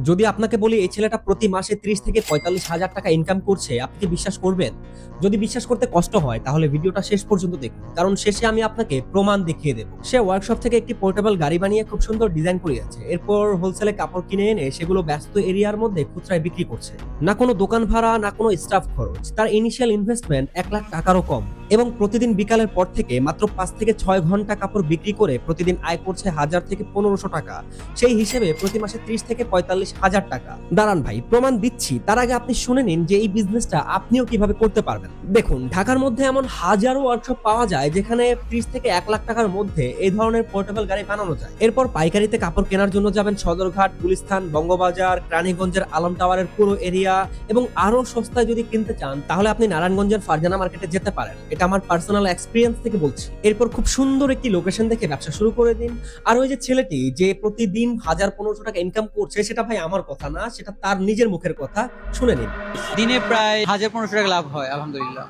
যদি আপনাকে বলি এই ছেলেটা প্রতি মাসে 30 থেকে 45,000 টাকা ইনকাম করছে, আপনি কি বিশ্বাস করবেন? যদি বিশ্বাস করতে কষ্ট হয় তাহলে ভিডিওটা শেষ পর্যন্ত দেখুন, কারণ শেষে আমি আপনাকে প্রমাণ দেখিয়ে দেব। সে ওয়ার্কশপ থেকে একটি পোর্টেবল গাড়ি বানিয়ে খুব সুন্দর ডিজাইন করিয়েছে, এরপর হোলসেলে কাপড় কিনে এনে সেগুলো ব্যস্ত এরিয়ার মধ্যে খুচরায় বিক্রি করছে। না কোনো দোকান ভাড়া, না কোনো স্টাফ খরচ, তার ইনিশিয়াল ইনভেস্টমেন্ট 1 লাখ টাকারও কম, এবং প্রতিদিন বিকালের পর থেকে মাত্র 5 থেকে 6 ঘন্টা কাপড় বিক্রি করে প্রতিদিন আয় করছে 1000 থেকে 1500 টাকা। সেই হিসেবে প্রতি মাসে 30 থেকে 45,000 টাকা। দাঁড়ান ভাই, প্রমাণ দিচ্ছি, তার আগে আপনি শুনে নিন যে এই বিজনেসটা আপনিও কিভাবে করতে পারবেন। দেখুন, ঢাকার মধ্যে এমন হাজারো ওয়ার্কশপ পাওয়া যায় যেখানে 30 থেকে 1 লাখ টাকার মধ্যে এই ধরনের পোর্টেবল গাড়ি বানানো যায়। এরপর পাইকারিতে কাপড় কেনার জন্য যাবেন সদরঘাট, গুলিস্তান, বঙ্গবাজার, রানীগঞ্জের আলম টাওয়ারের পুরো এরিয়া, এবং আরো সস্তায় যদি কিনতে চান তাহলে আপনি নারায়ণগঞ্জের ফারজানা মার্কেটে যেতে পারেন। এটা আমার পার্সোনাল এক্সপিরিয়েন্স থেকে বলছি। এরপর খুব সুন্দর একটি লোকেশন দেখে ব্যবসা শুরু করে দিন। আর ওই যে ছেলেটি যে প্রতিদিন 1000-1500 টাকা ইনকাম করছে, সেটা ভাই আমার কথা না, সেটা তার নিজের মুখের কথা, শুনে নিন। দিনে প্রায় 1,000-1,500 টাকা লাভ হয় আলহামদুলিল্লাহ।